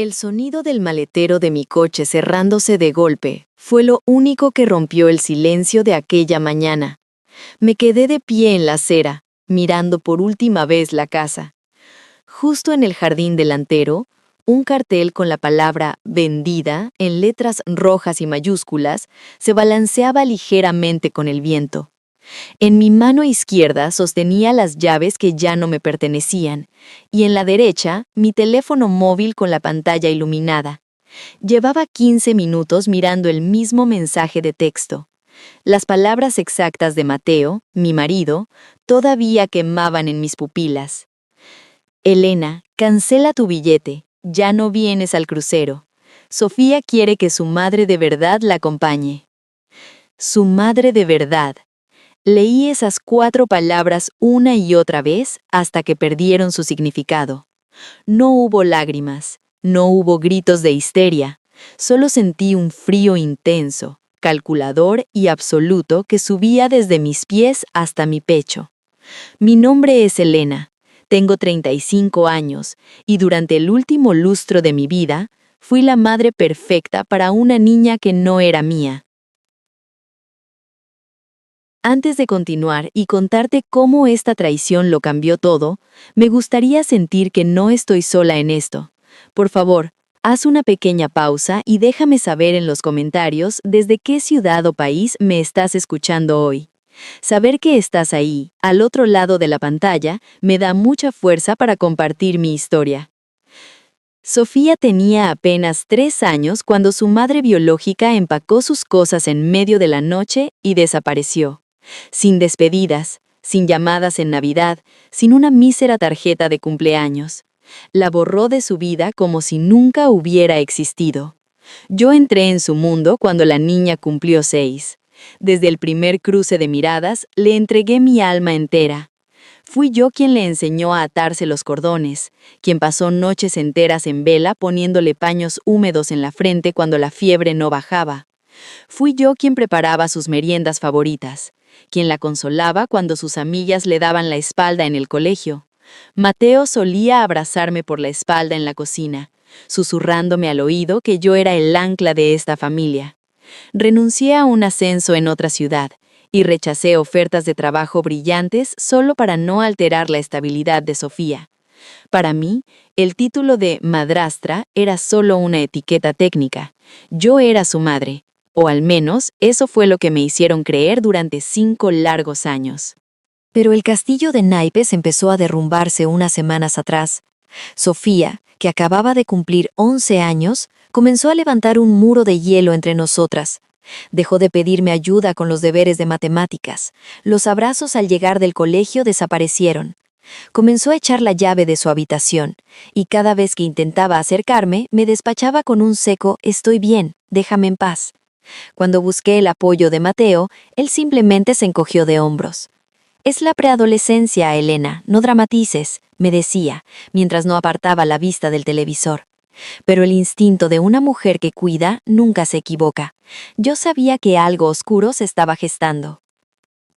El sonido del maletero de mi coche cerrándose de golpe fue lo único que rompió el silencio de aquella mañana. Me quedé de pie en la acera, mirando por última vez la casa. Justo en el jardín delantero, un cartel con la palabra «vendida» en letras rojas y mayúsculas se balanceaba ligeramente con el viento. En mi mano izquierda sostenía las llaves que ya no me pertenecían, y en la derecha mi teléfono móvil con la pantalla iluminada. Llevaba 15 minutos mirando el mismo mensaje de texto. Las palabras exactas de Mateo, mi marido, todavía quemaban en mis pupilas. Elena, cancela tu billete, ya no vienes al crucero. Sofía quiere que su madre de verdad la acompañe. Su madre de verdad. Leí esas 4 palabras una y otra vez hasta que perdieron su significado. No hubo lágrimas, no hubo gritos de histeria, solo sentí un frío intenso, calculador y absoluto que subía desde mis pies hasta mi pecho. Mi nombre es Elena, tengo 35 años y durante el último lustro de mi vida fui la madre perfecta para una niña que no era mía. Antes de continuar y contarte cómo esta traición lo cambió todo, me gustaría sentir que no estoy sola en esto. Por favor, haz una pequeña pausa y déjame saber en los comentarios desde qué ciudad o país me estás escuchando hoy. Saber que estás ahí, al otro lado de la pantalla, me da mucha fuerza para compartir mi historia. Sofía tenía apenas 3 años cuando su madre biológica empacó sus cosas en medio de la noche y desapareció. Sin despedidas, sin llamadas en Navidad, sin una mísera tarjeta de cumpleaños. La borró de su vida como si nunca hubiera existido. Yo entré en su mundo cuando la niña cumplió 6. Desde el primer cruce de miradas, le entregué mi alma entera. Fui yo quien le enseñó a atarse los cordones, quien pasó noches enteras en vela poniéndole paños húmedos en la frente cuando la fiebre no bajaba. Fui yo quien preparaba sus meriendas favoritas, quien la consolaba cuando sus amigas le daban la espalda en el colegio. Mateo solía abrazarme por la espalda en la cocina, susurrándome al oído que yo era el ancla de esta familia. Renuncié a un ascenso en otra ciudad y rechacé ofertas de trabajo brillantes solo para no alterar la estabilidad de Sofía. Para mí, el título de madrastra era solo una etiqueta técnica. Yo era su madre. O al menos, eso fue lo que me hicieron creer durante 5 largos años. Pero el castillo de naipes empezó a derrumbarse unas semanas atrás. Sofía, que acababa de cumplir 11 años, comenzó a levantar un muro de hielo entre nosotras. Dejó de pedirme ayuda con los deberes de matemáticas. Los abrazos al llegar del colegio desaparecieron. Comenzó a echar la llave de su habitación, y cada vez que intentaba acercarme, me despachaba con un seco «Estoy bien, déjame en paz». Cuando busqué el apoyo de Mateo, él simplemente se encogió de hombros. «Es la preadolescencia, Elena, no dramatices», me decía, mientras no apartaba la vista del televisor. Pero el instinto de una mujer que cuida nunca se equivoca. Yo sabía que algo oscuro se estaba gestando.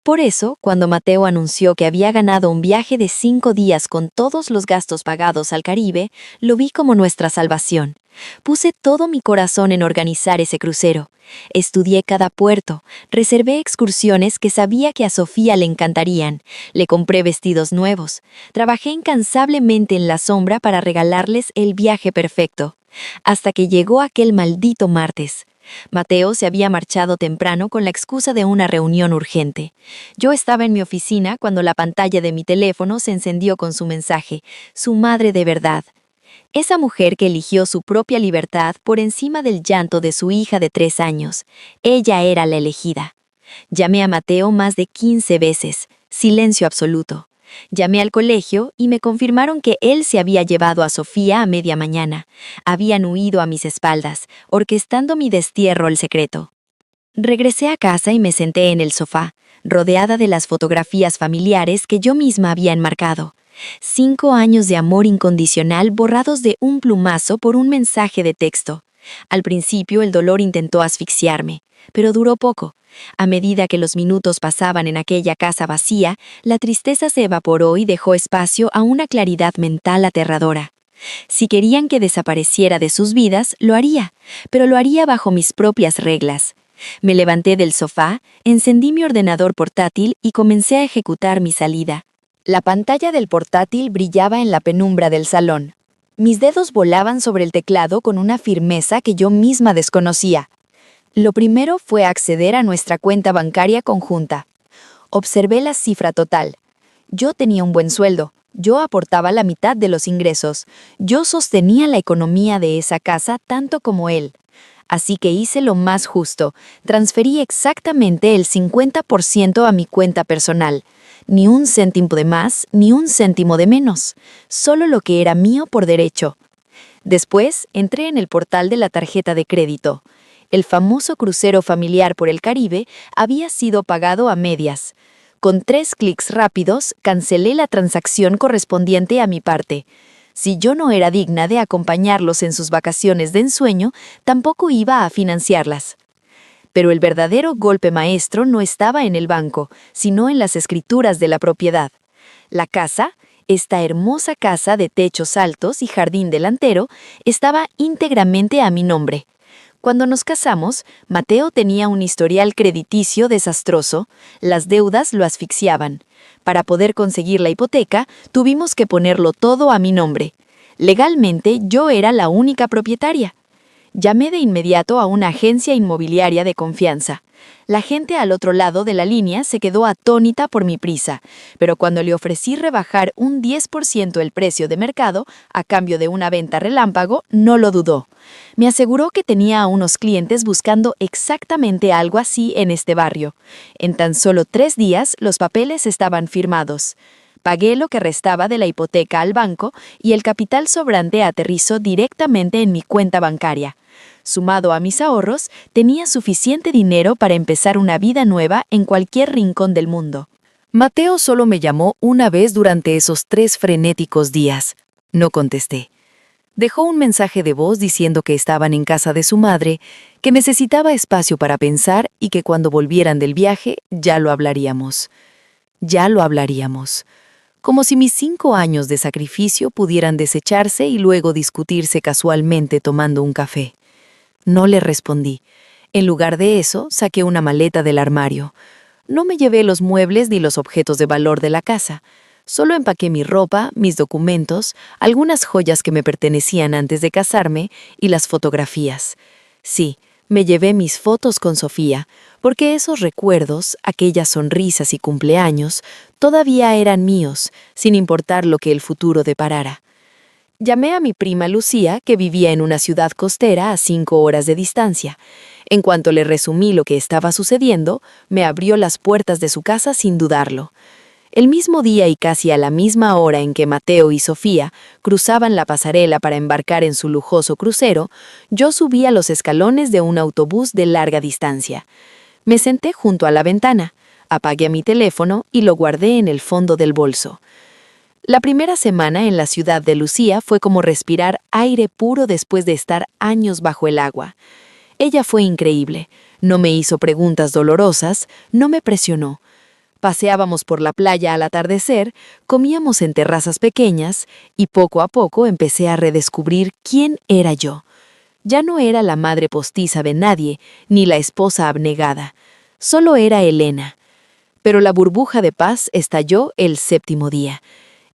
Por eso, cuando Mateo anunció que había ganado un viaje de 5 días con todos los gastos pagados al Caribe, lo vi como nuestra salvación. Puse todo mi corazón en organizar ese crucero. Estudié cada puerto, reservé excursiones que sabía que a Sofía le encantarían, le compré vestidos nuevos, trabajé incansablemente en la sombra para regalarles el viaje perfecto. Hasta que llegó aquel maldito martes. Mateo se había marchado temprano con la excusa de una reunión urgente. Yo estaba en mi oficina cuando la pantalla de mi teléfono se encendió con su mensaje, su madre de verdad. Esa mujer que eligió su propia libertad por encima del llanto de su hija de 3 años. Ella era la elegida. Llamé a Mateo más de 15 veces. Silencio absoluto. Llamé al colegio y me confirmaron que él se había llevado a Sofía a media mañana. Habían huido a mis espaldas, orquestando mi destierro al secreto. Regresé a casa y me senté en el sofá, rodeada de las fotografías familiares que yo misma había enmarcado. 5 años de amor incondicional borrados de un plumazo por un mensaje de texto. Al principio el dolor intentó asfixiarme, pero duró poco. A medida que los minutos pasaban en aquella casa vacía, la tristeza se evaporó y dejó espacio a una claridad mental aterradora. Si querían que desapareciera de sus vidas, lo haría, pero lo haría bajo mis propias reglas. Me levanté del sofá, encendí mi ordenador portátil y comencé a ejecutar mi salida. La pantalla del portátil brillaba en la penumbra del salón. Mis dedos volaban sobre el teclado con una firmeza que yo misma desconocía. Lo primero fue acceder a nuestra cuenta bancaria conjunta. Observé la cifra total. Yo tenía un buen sueldo. Yo aportaba la mitad de los ingresos. Yo sostenía la economía de esa casa tanto como él. Así que hice lo más justo. Transferí exactamente el 50% a mi cuenta personal. Ni un céntimo de más, ni un céntimo de menos. Solo lo que era mío por derecho. Después, entré en el portal de la tarjeta de crédito. El famoso crucero familiar por el Caribe había sido pagado a medias. Con 3 clics rápidos, cancelé la transacción correspondiente a mi parte. Si yo no era digna de acompañarlos en sus vacaciones de ensueño, tampoco iba a financiarlas. Pero el verdadero golpe maestro no estaba en el banco, sino en las escrituras de la propiedad. La casa, esta hermosa casa de techos altos y jardín delantero, estaba íntegramente a mi nombre. Cuando nos casamos, Mateo tenía un historial crediticio desastroso, las deudas lo asfixiaban. Para poder conseguir la hipoteca, tuvimos que ponerlo todo a mi nombre. Legalmente, yo era la única propietaria. Llamé de inmediato a una agencia inmobiliaria de confianza. La gente al otro lado de la línea se quedó atónita por mi prisa, pero cuando le ofrecí rebajar un 10% el precio de mercado a cambio de una venta relámpago, no lo dudó. Me aseguró que tenía a unos clientes buscando exactamente algo así en este barrio. En tan solo 3 días los papeles estaban firmados. Pagué lo que restaba de la hipoteca al banco y el capital sobrante aterrizó directamente en mi cuenta bancaria. Sumado a mis ahorros, tenía suficiente dinero para empezar una vida nueva en cualquier rincón del mundo. Mateo solo me llamó una vez durante esos 3 frenéticos días. No contesté. Dejó un mensaje de voz diciendo que estaban en casa de su madre, que necesitaba espacio para pensar y que cuando volvieran del viaje ya lo hablaríamos. Ya lo hablaríamos. Como si mis 5 años de sacrificio pudieran desecharse y luego discutirse casualmente tomando un café. No le respondí. En lugar de eso, saqué una maleta del armario. No me llevé los muebles ni los objetos de valor de la casa. Solo empaqué mi ropa, mis documentos, algunas joyas que me pertenecían antes de casarme y las fotografías. Sí, me llevé mis fotos con Sofía, porque esos recuerdos, aquellas sonrisas y cumpleaños, todavía eran míos, sin importar lo que el futuro deparara. Llamé a mi prima Lucía, que vivía en una ciudad costera a 5 horas de distancia. En cuanto le resumí lo que estaba sucediendo, me abrió las puertas de su casa sin dudarlo. El mismo día y casi a la misma hora en que Mateo y Sofía cruzaban la pasarela para embarcar en su lujoso crucero, yo subí a los escalones de un autobús de larga distancia. Me senté junto a la ventana, apagué mi teléfono y lo guardé en el fondo del bolso. La primera semana en la ciudad de Lucía fue como respirar aire puro después de estar años bajo el agua. Ella fue increíble, no me hizo preguntas dolorosas, no me presionó. Paseábamos por la playa al atardecer, comíamos en terrazas pequeñas y poco a poco empecé a redescubrir quién era yo. Ya no era la madre postiza de nadie, ni la esposa abnegada. Solo era Elena. Pero la burbuja de paz estalló el 7º día.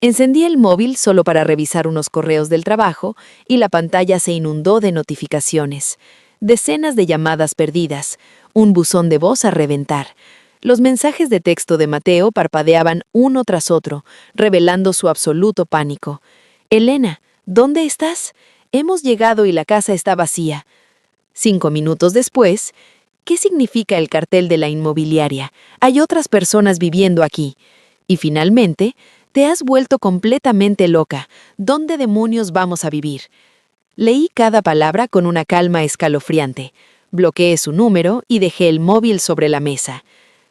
Encendí el móvil solo para revisar unos correos del trabajo y la pantalla se inundó de notificaciones. Decenas de llamadas perdidas, un buzón de voz a reventar. Los mensajes de texto de Mateo parpadeaban uno tras otro, revelando su absoluto pánico. «Elena, ¿dónde estás? Hemos llegado y la casa está vacía». 5 minutos después, ¿qué significa el cartel de la inmobiliaria? Hay otras personas viviendo aquí. Y finalmente, te has vuelto completamente loca. ¿Dónde demonios vamos a vivir? Leí cada palabra con una calma escalofriante. Bloqueé su número y dejé el móvil sobre la mesa.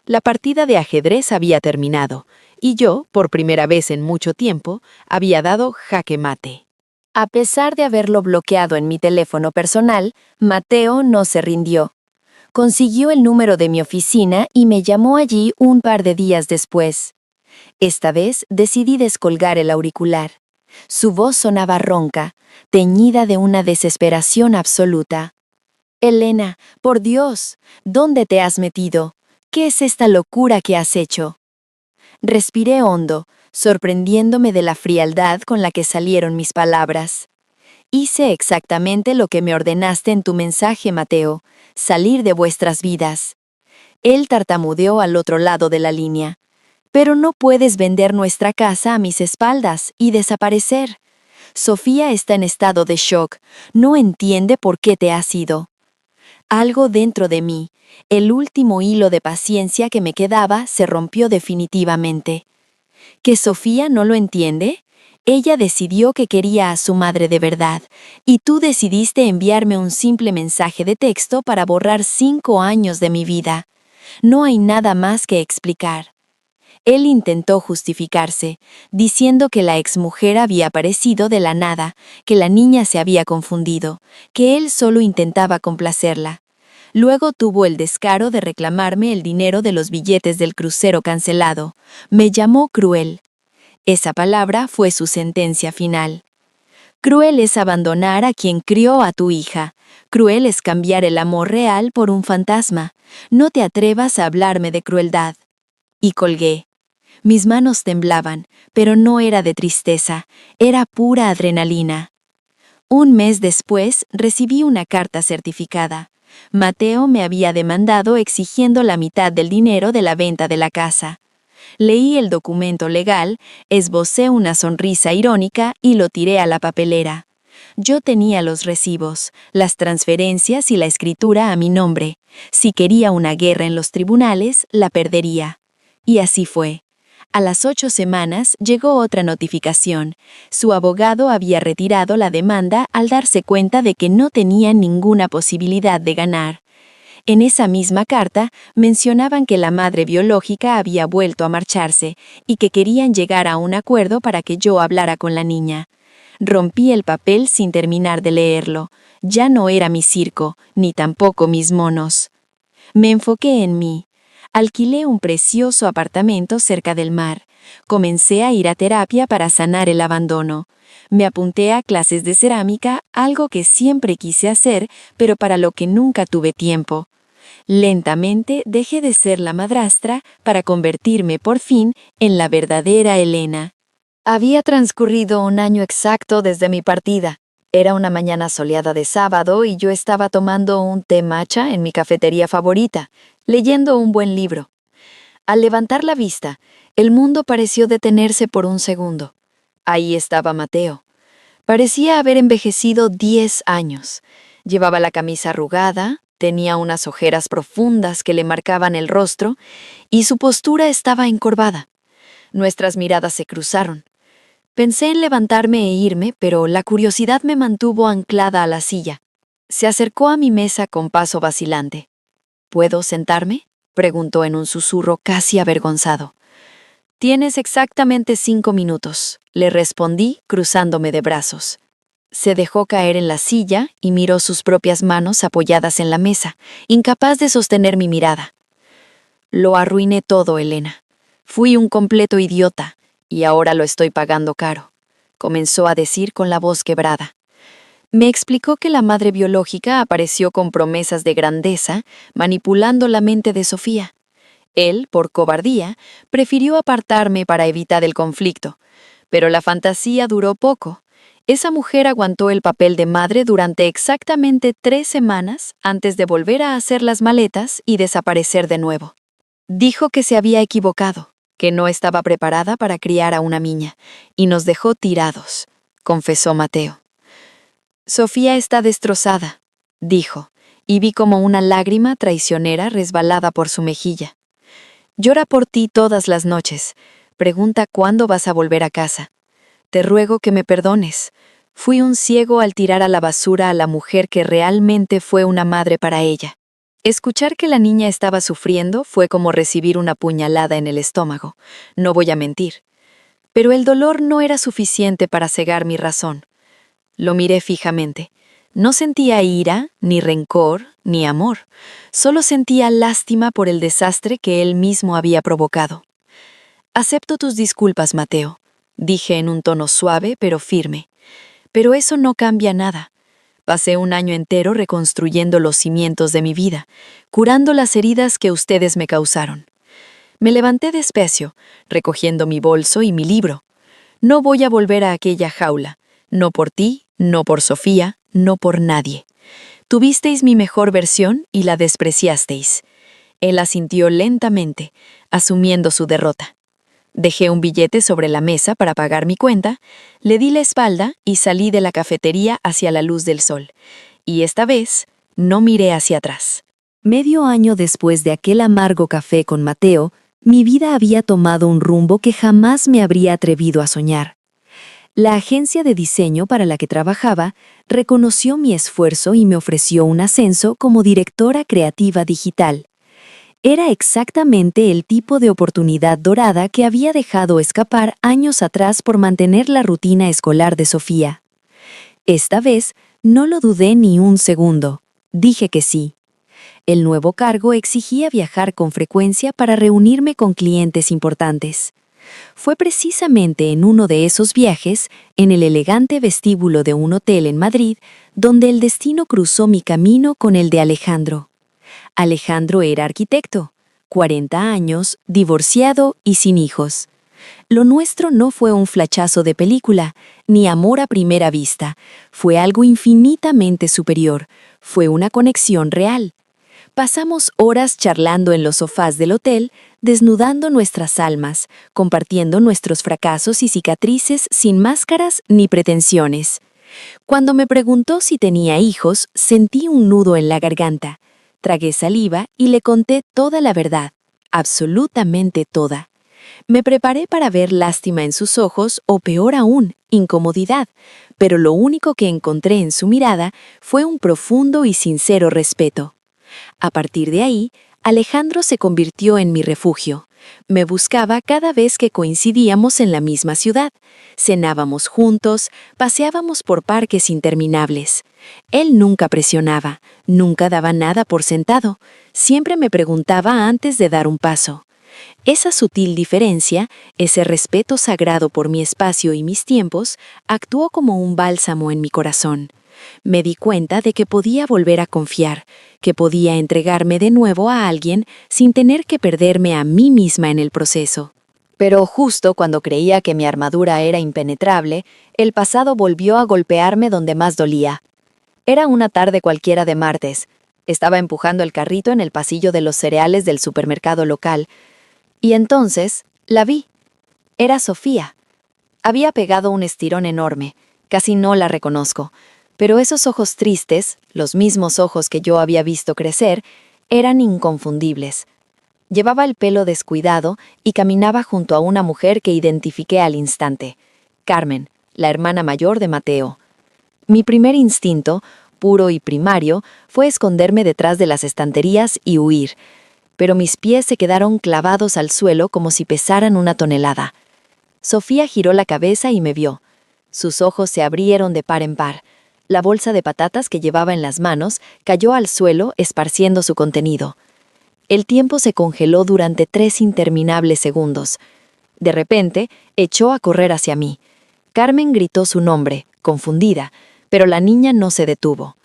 La partida de ajedrez había terminado, y yo, por primera vez en mucho tiempo, había dado jaque mate. A pesar de haberlo bloqueado en mi teléfono personal, Mateo no se rindió. Consiguió el número de mi oficina y me llamó allí un par de días después. Esta vez decidí descolgar el auricular. Su voz sonaba ronca, teñida de una desesperación absoluta. Elena, por Dios, ¿dónde te has metido? ¿Qué es esta locura que has hecho? Respiré hondo, sorprendiéndome de la frialdad con la que salieron mis palabras. Hice exactamente lo que me ordenaste en tu mensaje, Mateo, salir de vuestras vidas. Él tartamudeó al otro lado de la línea. Pero no puedes vender nuestra casa a mis espaldas y desaparecer. Sofía está en estado de shock, no entiende por qué te has ido. Algo dentro de mí, el último hilo de paciencia que me quedaba, se rompió definitivamente. ¿Que Sofía no lo entiende? Ella decidió que quería a su madre de verdad, y tú decidiste enviarme un simple mensaje de texto para borrar 5 años de mi vida. No hay nada más que explicar. Él intentó justificarse, diciendo que la exmujer había aparecido de la nada, que la niña se había confundido, que él solo intentaba complacerla. Luego tuvo el descaro de reclamarme el dinero de los billetes del crucero cancelado. Me llamó cruel. Esa palabra fue su sentencia final. Cruel es abandonar a quien crió a tu hija. Cruel es cambiar el amor real por un fantasma. No te atrevas a hablarme de crueldad. Y colgué. Mis manos temblaban, pero no era de tristeza, era pura adrenalina. Un mes después recibí una carta certificada. Mateo me había demandado exigiendo la mitad del dinero de la venta de la casa. Leí el documento legal, esbocé una sonrisa irónica y lo tiré a la papelera. Yo tenía los recibos, las transferencias y la escritura a mi nombre. Si quería una guerra en los tribunales, la perdería. Y así fue. A las 8 semanas llegó otra notificación. Su abogado había retirado la demanda al darse cuenta de que no tenía ninguna posibilidad de ganar. En esa misma carta mencionaban que la madre biológica había vuelto a marcharse y que querían llegar a un acuerdo para que yo hablara con la niña. Rompí el papel sin terminar de leerlo. Ya no era mi circo, ni tampoco mis monos. Me enfoqué en mí. Alquilé un precioso apartamento cerca del mar. Comencé a ir a terapia para sanar el abandono. Me apunté a clases de cerámica, algo que siempre quise hacer, pero para lo que nunca tuve tiempo. Lentamente dejé de ser la madrastra para convertirme por fin en la verdadera Elena. Había transcurrido un año exacto desde mi partida. Era una mañana soleada de sábado y yo estaba tomando un té matcha en mi cafetería favorita, leyendo un buen libro. Al levantar la vista, el mundo pareció detenerse por un segundo. Ahí estaba Mateo. Parecía haber envejecido 10 años. Llevaba la camisa arrugada, tenía unas ojeras profundas que le marcaban el rostro y su postura estaba encorvada. Nuestras miradas se cruzaron. Pensé en levantarme e irme, pero la curiosidad me mantuvo anclada a la silla. Se acercó a mi mesa con paso vacilante. ¿Puedo sentarme?, preguntó en un susurro casi avergonzado. Tienes exactamente 5 minutos, le respondí, cruzándome de brazos. Se dejó caer en la silla y miró sus propias manos apoyadas en la mesa, incapaz de sostener mi mirada. Lo arruiné todo, Elena. Fui un completo idiota. Y ahora lo estoy pagando caro, comenzó a decir con la voz quebrada. Me explicó que la madre biológica apareció con promesas de grandeza, manipulando la mente de Sofía. Él, por cobardía, prefirió apartarme para evitar el conflicto. Pero la fantasía duró poco. Esa mujer aguantó el papel de madre durante exactamente 3 semanas antes de volver a hacer las maletas y desaparecer de nuevo. Dijo que se había equivocado, que no estaba preparada para criar a una niña, y nos dejó tirados, confesó Mateo. Sofía está destrozada, dijo, y vi como una lágrima traicionera resbalaba por su mejilla. Llora por ti todas las noches. Pregunta cuándo vas a volver a casa. Te ruego que me perdones. Fui un ciego al tirar a la basura a la mujer que realmente fue una madre para ella. Escuchar que la niña estaba sufriendo fue como recibir una puñalada en el estómago, no voy a mentir. Pero el dolor no era suficiente para cegar mi razón. Lo miré fijamente. No sentía ira, ni rencor, ni amor. Solo sentía lástima por el desastre que él mismo había provocado. Acepto tus disculpas, Mateo. dije en un tono suave pero firme. Pero eso no cambia nada. Pasé un año entero reconstruyendo los cimientos de mi vida, curando las heridas que ustedes me causaron. Me levanté despacio, recogiendo mi bolso y mi libro. No voy a volver a aquella jaula, no por ti, no por Sofía, no por nadie. Tuvisteis mi mejor versión y la despreciasteis. Él asintió lentamente, asumiendo su derrota. Dejé un billete sobre la mesa para pagar mi cuenta, le di la espalda y salí de la cafetería hacia la luz del sol. Y esta vez no miré hacia atrás. Medio año después de aquel amargo café con Mateo, mi vida había tomado un rumbo que jamás me habría atrevido a soñar. La agencia de diseño para la que trabajaba reconoció mi esfuerzo y me ofreció un ascenso como directora creativa digital. Era exactamente el tipo de oportunidad dorada que había dejado escapar años atrás por mantener la rutina escolar de Sofía. Esta vez no lo dudé ni un segundo. Dije que sí. El nuevo cargo exigía viajar con frecuencia para reunirme con clientes importantes. Fue precisamente en uno de esos viajes, en el elegante vestíbulo de un hotel en Madrid, donde el destino cruzó mi camino con el de Alejandro. Alejandro era arquitecto, 40 años, divorciado y sin hijos. Lo nuestro no fue un flachazo de película, ni amor a primera vista. Fue algo infinitamente superior. Fue una conexión real. Pasamos horas charlando en los sofás del hotel, desnudando nuestras almas, compartiendo nuestros fracasos y cicatrices sin máscaras ni pretensiones. Cuando me preguntó si tenía hijos, sentí un nudo en la garganta. Tragué saliva y le conté toda la verdad, absolutamente toda. Me preparé para ver lástima en sus ojos o, peor aún, incomodidad, pero lo único que encontré en su mirada fue un profundo y sincero respeto. A partir de ahí, Alejandro se convirtió en mi refugio. Me buscaba cada vez que coincidíamos en la misma ciudad. Cenábamos juntos, paseábamos por parques interminables. Él nunca presionaba, nunca daba nada por sentado. Siempre me preguntaba antes de dar un paso. Esa sutil diferencia, ese respeto sagrado por mi espacio y mis tiempos, actuó como un bálsamo en mi corazón. Me di cuenta de que podía volver a confiar, que podía entregarme de nuevo a alguien sin tener que perderme a mí misma en el proceso. Pero justo cuando creía que mi armadura era impenetrable, el pasado volvió a golpearme donde más dolía. Era una tarde cualquiera de martes. Estaba empujando el carrito en el pasillo de los cereales del supermercado local. Y entonces la vi. Era Sofía. Había pegado un estirón enorme. Casi no la reconozco. Pero esos ojos tristes, los mismos ojos que yo había visto crecer, eran inconfundibles. Llevaba el pelo descuidado y caminaba junto a una mujer que identifiqué al instante. Carmen, la hermana mayor de Mateo. Mi primer instinto, puro y primario, fue esconderme detrás de las estanterías y huir. Pero mis pies se quedaron clavados al suelo como si pesaran una tonelada. Sofía giró la cabeza y me vio. Sus ojos se abrieron de par en par. La bolsa de patatas que llevaba en las manos cayó al suelo esparciendo su contenido. El tiempo se congeló durante 3 interminables segundos. De repente, echó a correr hacia mí. Carmen gritó su nombre, confundida, pero la niña no se detuvo.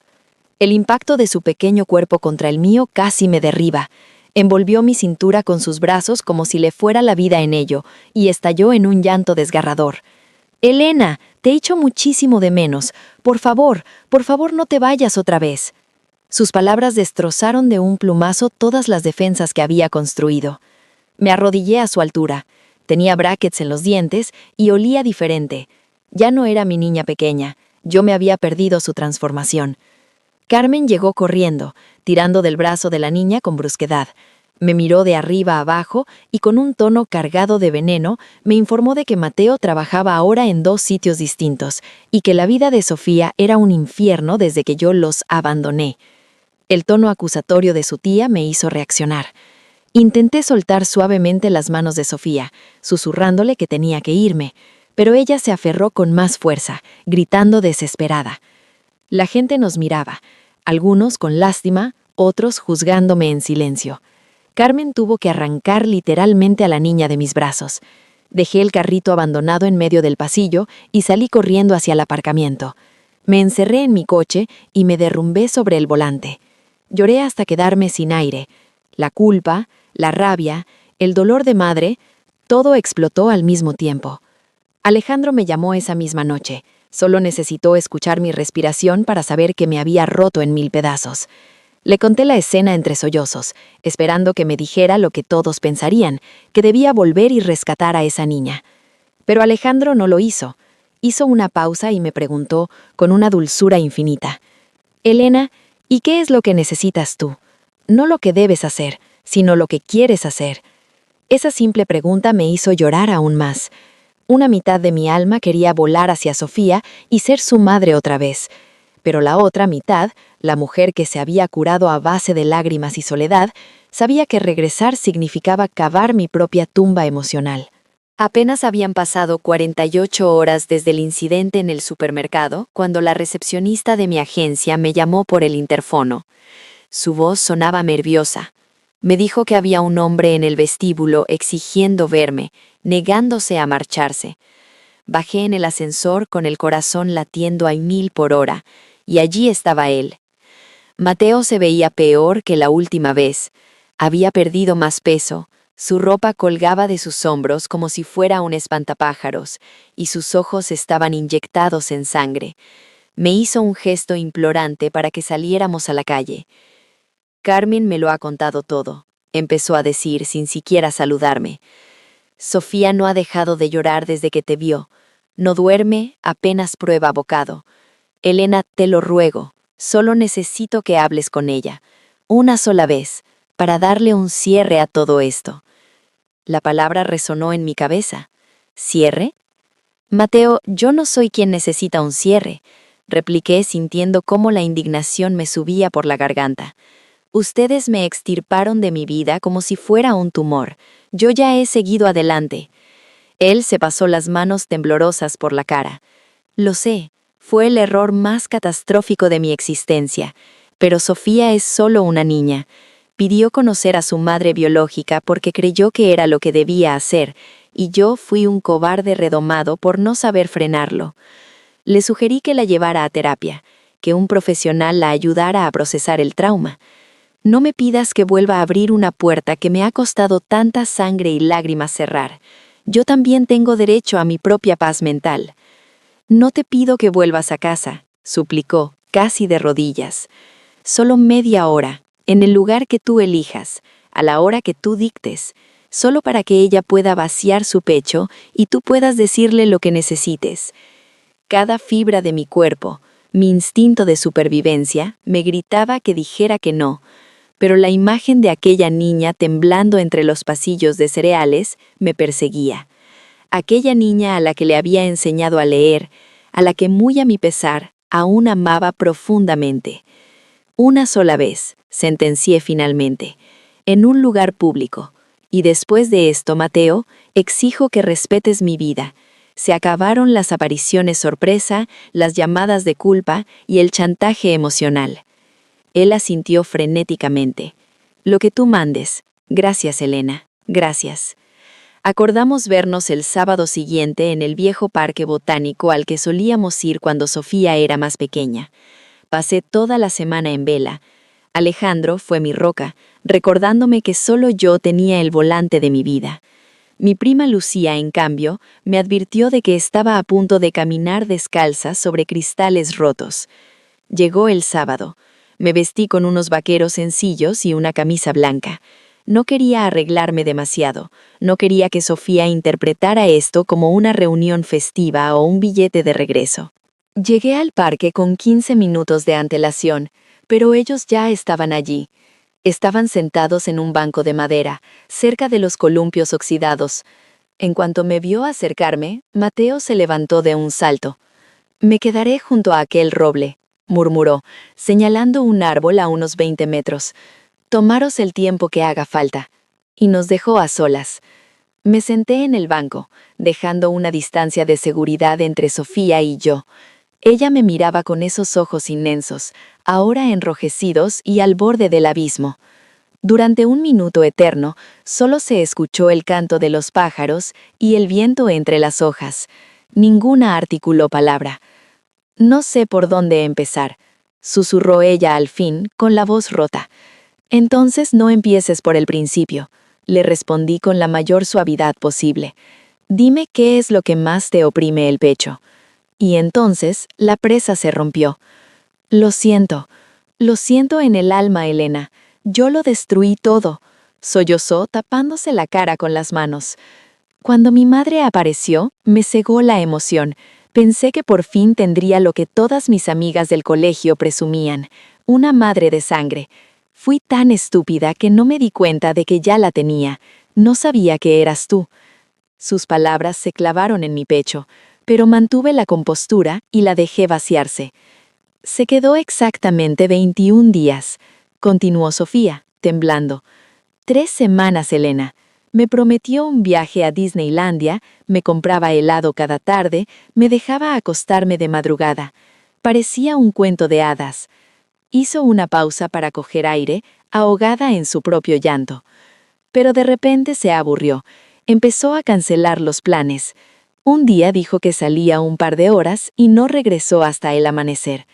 El impacto de su pequeño cuerpo contra el mío casi me derriba. Envolvió mi cintura con sus brazos como si le fuera la vida en ello, y estalló en un llanto desgarrador. «Elena, te echo muchísimo de menos. Por favor no te vayas otra vez». Sus palabras destrozaron de un plumazo todas las defensas que había construido. Me arrodillé a su altura. Tenía brackets en los dientes y olía diferente. Ya no era mi niña pequeña. Yo me había perdido su transformación. Carmen llegó corriendo, tirando del brazo de la niña con brusquedad. Me miró de arriba a abajo y con un tono cargado de veneno me informó de que Mateo trabajaba ahora en 2 sitios distintos y que la vida de Sofía era un infierno desde que yo los abandoné. El tono acusatorio de su tía me hizo reaccionar. Intenté soltar suavemente las manos de Sofía, susurrándole que tenía que irme, pero ella se aferró con más fuerza, gritando desesperada. La gente nos miraba, algunos con lástima, otros juzgándome en silencio. Carmen tuvo que arrancar literalmente a la niña de mis brazos. Dejé el carrito abandonado en medio del pasillo y salí corriendo hacia el aparcamiento. Me encerré en mi coche y me derrumbé sobre el volante. Lloré hasta quedarme sin aire. La culpa, la rabia, el dolor de madre, todo explotó al mismo tiempo. Alejandro me llamó esa misma noche. Solo necesitó escuchar mi respiración para saber que me había roto en 1000 pedazos. Le conté la escena entre sollozos, esperando que me dijera lo que todos pensarían, que debía volver y rescatar a esa niña. Pero Alejandro no lo hizo. Hizo una pausa y me preguntó, con una dulzura infinita: «Elena, ¿y qué es lo que necesitas tú? No lo que debes hacer, sino lo que quieres hacer». Esa simple pregunta me hizo llorar aún más. Una mitad de mi alma quería volar hacia Sofía y ser su madre otra vez. Pero la otra mitad, la mujer que se había curado a base de lágrimas y soledad, sabía que regresar significaba cavar mi propia tumba emocional. Apenas habían pasado 48 horas desde el incidente en el supermercado cuando la recepcionista de mi agencia me llamó por el interfono. Su voz sonaba nerviosa. Me dijo que había un hombre en el vestíbulo exigiendo verme, negándose a marcharse. Bajé en el ascensor con el corazón latiendo a 1000 por hora, y allí estaba él. Mateo se veía peor que la última vez. Había perdido más peso, su ropa colgaba de sus hombros como si fuera un espantapájaros, y sus ojos estaban inyectados en sangre. Me hizo un gesto implorante para que saliéramos a la calle. «Carmen me lo ha contado todo», empezó a decir sin siquiera saludarme. «Sofía no ha dejado de llorar desde que te vio. No duerme, apenas prueba bocado. Elena, te lo ruego, solo necesito que hables con ella, una sola vez, para darle un cierre a todo esto». La palabra resonó en mi cabeza. ¿Cierre? «Mateo, yo no soy quien necesita un cierre», repliqué sintiendo cómo la indignación me subía por la garganta. «Ustedes me extirparon de mi vida como si fuera un tumor. Yo ya he seguido adelante». Él se pasó las manos temblorosas por la cara. «Lo sé, fue el error más catastrófico de mi existencia, pero Sofía es solo una niña. Pidió conocer a su madre biológica porque creyó que era lo que debía hacer, y yo fui un cobarde redomado por no saber frenarlo. Le sugerí que la llevara a terapia, que un profesional la ayudara a procesar el trauma. No me pidas que vuelva a abrir una puerta que me ha costado tanta sangre y lágrimas cerrar. Yo también tengo derecho a mi propia paz mental». «No te pido que vuelvas a casa», suplicó, casi de rodillas. «Solo media hora, en el lugar que tú elijas, a la hora que tú dictes, solo para que ella pueda vaciar su pecho y tú puedas decirle lo que necesites». Cada fibra de mi cuerpo, mi instinto de supervivencia, me gritaba que dijera que no, pero la imagen de aquella niña temblando entre los pasillos de cereales me perseguía. Aquella niña a la que le había enseñado a leer, a la que muy a mi pesar aún amaba profundamente. «Una sola vez», sentencié finalmente, «en un lugar público. Y después de esto, Mateo, exijo que respetes mi vida. Se acabaron las apariciones sorpresa, las llamadas de culpa y el chantaje emocional». Él asintió frenéticamente. «Lo que tú mandes. Gracias, Elena. Gracias». Acordamos vernos el sábado siguiente en el viejo parque botánico al que solíamos ir cuando Sofía era más pequeña. Pasé toda la semana en vela. Alejandro fue mi roca, recordándome que solo yo tenía el volante de mi vida. Mi prima Lucía, en cambio, me advirtió de que estaba a punto de caminar descalza sobre cristales rotos. Llegó el sábado. Me vestí con unos vaqueros sencillos y una camisa blanca. No quería arreglarme demasiado. No quería que Sofía interpretara esto como una reunión festiva o un billete de regreso. Llegué al parque con 15 minutos de antelación, pero ellos ya estaban allí. Estaban sentados en un banco de madera, cerca de los columpios oxidados. En cuanto me vio acercarme, Mateo se levantó de un salto. «Me quedaré junto a aquel roble», murmuró, señalando un árbol a unos 20 metros. «Tomaros el tiempo que haga falta». Y nos dejó a solas. Me senté en el banco, dejando una distancia de seguridad entre Sofía y yo. Ella me miraba con esos ojos inmensos, ahora enrojecidos y al borde del abismo. Durante un minuto eterno, solo se escuchó el canto de los pájaros y el viento entre las hojas. Ninguna articuló palabra. «No sé por dónde empezar», susurró ella al fin, con la voz rota. «Entonces no empieces por el principio», le respondí con la mayor suavidad posible. «Dime qué es lo que más te oprime el pecho». Y entonces la presa se rompió. Lo siento en el alma, Elena. Yo lo destruí todo», sollozó tapándose la cara con las manos. Cuando mi madre apareció, me cegó la emoción. Pensé que por fin tendría lo que todas mis amigas del colegio presumían, una madre de sangre. Fui tan estúpida que no me di cuenta de que ya la tenía. No sabía que eras tú. Sus palabras se clavaron en mi pecho, pero mantuve la compostura y la dejé vaciarse. Se quedó exactamente 21 días, continuó Sofía, temblando. 3 semanas, Elena. Me prometió un viaje a Disneylandia, me compraba helado cada tarde, me dejaba acostarme de madrugada. Parecía un cuento de hadas. Hizo una pausa para coger aire, ahogada en su propio llanto. Pero de repente se aburrió. Empezó a cancelar los planes. Un día dijo que salía un par de horas y no regresó hasta el amanecer.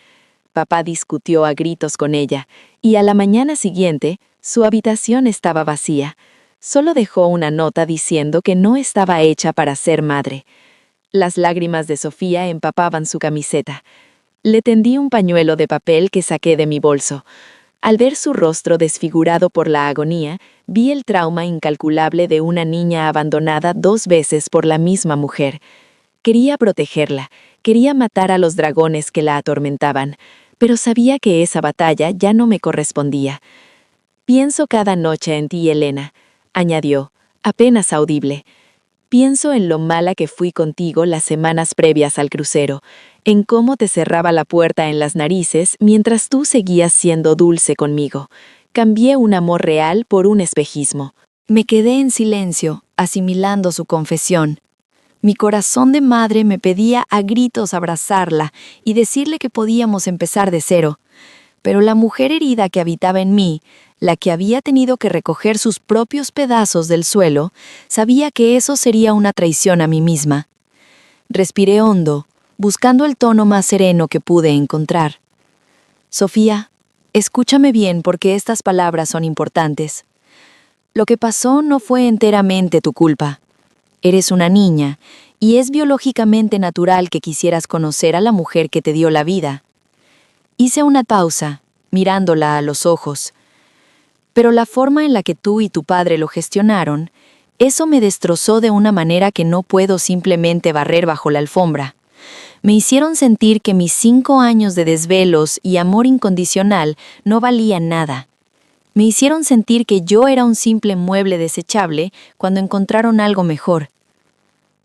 Papá discutió a gritos con ella, y a la mañana siguiente, su habitación estaba vacía. Solo dejó una nota diciendo que no estaba hecha para ser madre. Las lágrimas de Sofía empapaban su camiseta. Le tendí un pañuelo de papel que saqué de mi bolso. Al ver su rostro desfigurado por la agonía, vi el trauma incalculable de una niña abandonada 2 veces por la misma mujer. Quería protegerla, quería matar a los dragones que la atormentaban, pero sabía que esa batalla ya no me correspondía. «Pienso cada noche en ti, Elena», añadió, apenas audible. «Pienso en lo mala que fui contigo las semanas previas al crucero, en cómo te cerraba la puerta en las narices mientras tú seguías siendo dulce conmigo. Cambié un amor real por un espejismo». Me quedé en silencio, asimilando su confesión. Mi corazón de madre me pedía a gritos abrazarla y decirle que podíamos empezar de cero. Pero la mujer herida que habitaba en mí, la que había tenido que recoger sus propios pedazos del suelo, sabía que eso sería una traición a mí misma. Respiré hondo, buscando el tono más sereno que pude encontrar. «Sofía, escúchame bien porque estas palabras son importantes. Lo que pasó no fue enteramente tu culpa. Eres una niña, y es biológicamente natural que quisieras conocer a la mujer que te dio la vida». Hice una pausa, mirándola a los ojos. «Pero la forma en la que tú y tu padre lo gestionaron, eso me destrozó de una manera que no puedo simplemente barrer bajo la alfombra. Me hicieron sentir que mis 5 años de desvelos y amor incondicional no valían nada. Me hicieron sentir que yo era un simple mueble desechable cuando encontraron algo mejor».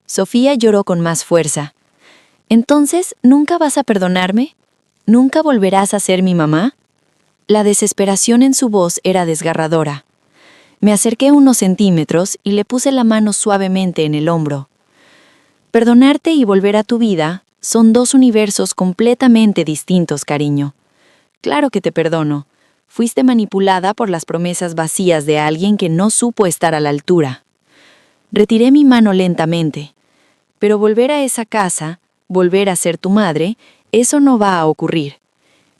Sofía lloró con más fuerza. «¿Entonces nunca vas a perdonarme? ¿Nunca volverás a ser mi mamá?». La desesperación en su voz era desgarradora. Me acerqué unos centímetros y le puse la mano suavemente en el hombro. «Perdonarte y volver a tu vida son 2 universos completamente distintos, cariño. Claro que te perdono. Fuiste manipulada por las promesas vacías de alguien que no supo estar a la altura». Retiré mi mano lentamente. «Pero volver a esa casa, volver a ser tu madre, eso no va a ocurrir.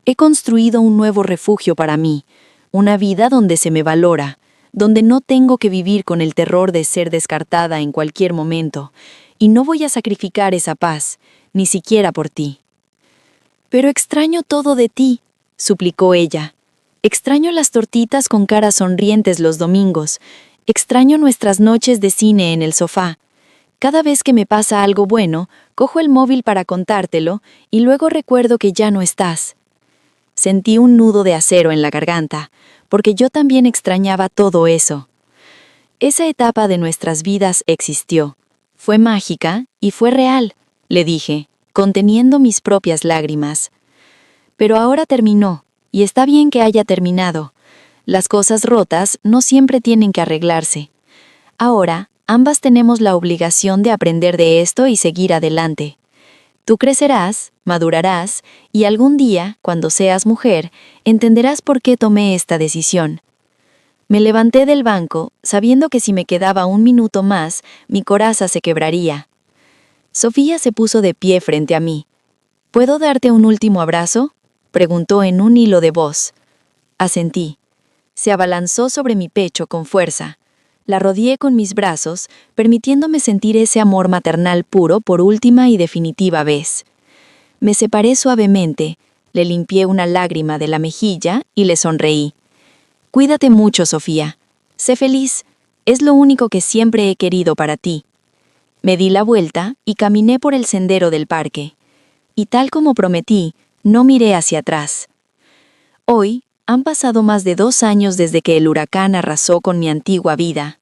He construido un nuevo refugio para mí, una vida donde se me valora, donde no tengo que vivir con el terror de ser descartada en cualquier momento, y no voy a sacrificar esa paz, ni siquiera por ti». «Pero extraño todo de ti», suplicó ella. «Extraño las tortitas con caras sonrientes los domingos, extraño nuestras noches de cine en el sofá. Cada vez que me pasa algo bueno, cojo el móvil para contártelo y luego recuerdo que ya no estás». Sentí un nudo de acero en la garganta, porque yo también extrañaba todo eso. «Esa etapa de nuestras vidas existió. Fue mágica y fue real», le dije, conteniendo mis propias lágrimas. «Pero ahora terminó, y está bien que haya terminado. Las cosas rotas no siempre tienen que arreglarse. Ahora, ambas tenemos la obligación de aprender de esto y seguir adelante. Tú crecerás, madurarás, y algún día, cuando seas mujer, entenderás por qué tomé esta decisión. Me levanté del banco, sabiendo que si me quedaba un minuto más, mi coraza se quebraría. Sofía se puso de pie frente a mí. ¿Puedo darte un último abrazo?, preguntó en un hilo de voz. Asentí. Se abalanzó sobre mi pecho con fuerza. La rodeé con mis brazos, permitiéndome sentir ese amor maternal puro por última y definitiva vez. Me separé suavemente, le limpié una lágrima de la mejilla y le sonreí. Cuídate mucho, Sofía. Sé feliz. Es lo único que siempre he querido para ti. Me di la vuelta y caminé por el sendero del parque. Y tal como prometí, no miré hacia atrás. Hoy, han pasado más de 2 años desde que el huracán arrasó con mi antigua vida.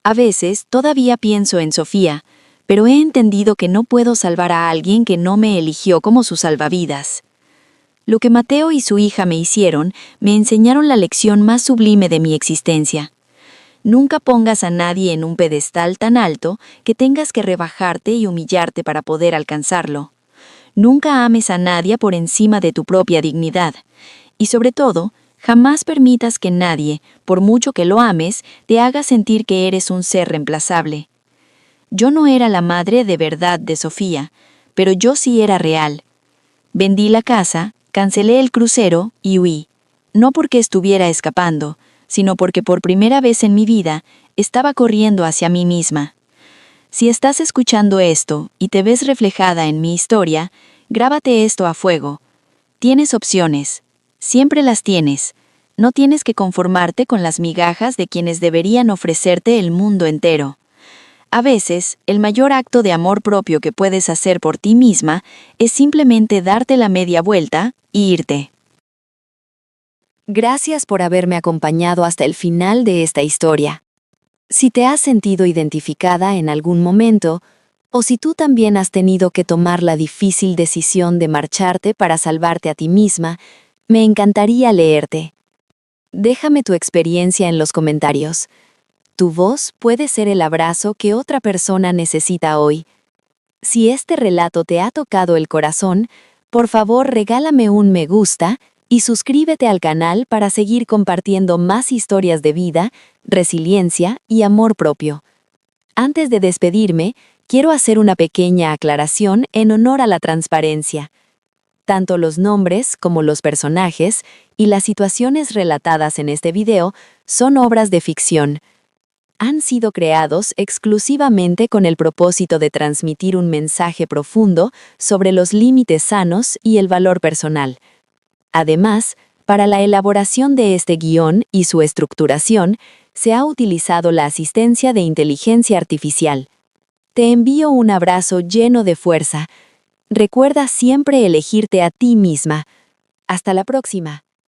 A veces todavía pienso en Sofía, pero he entendido que no puedo salvar a alguien que no me eligió como su salvavidas. Lo que Mateo y su hija me hicieron, me enseñaron la lección más sublime de mi existencia. Nunca pongas a nadie en un pedestal tan alto que tengas que rebajarte y humillarte para poder alcanzarlo. Nunca ames a nadie por encima de tu propia dignidad. Y sobre todo, jamás permitas que nadie, por mucho que lo ames, te haga sentir que eres un ser reemplazable. Yo no era la madre de verdad de Sofía, pero yo sí era real. Vendí la casa, cancelé el crucero y huí. No porque estuviera escapando, sino porque por primera vez en mi vida estaba corriendo hacia mí misma. Si estás escuchando esto y te ves reflejada en mi historia, grábate esto a fuego. Tienes opciones. Siempre las tienes. No tienes que conformarte con las migajas de quienes deberían ofrecerte el mundo entero. A veces, el mayor acto de amor propio que puedes hacer por ti misma es simplemente darte la media vuelta y irte. Gracias por haberme acompañado hasta el final de esta historia. Si te has sentido identificada en algún momento, o si tú también has tenido que tomar la difícil decisión de marcharte para salvarte a ti misma, me encantaría leerte. Déjame tu experiencia en los comentarios. Tu voz puede ser el abrazo que otra persona necesita hoy. Si este relato te ha tocado el corazón, por favor regálame un me gusta y suscríbete al canal para seguir compartiendo más historias de vida, resiliencia y amor propio. Antes de despedirme, quiero hacer una pequeña aclaración en honor a la transparencia. Tanto los nombres como los personajes y las situaciones relatadas en este video son obras de ficción. Han sido creados exclusivamente con el propósito de transmitir un mensaje profundo sobre los límites sanos y el valor personal. Además, para la elaboración de este guión y su estructuración, se ha utilizado la asistencia de inteligencia artificial. Te envío un abrazo lleno de fuerza. Recuerda siempre elegirte a ti misma. Hasta la próxima.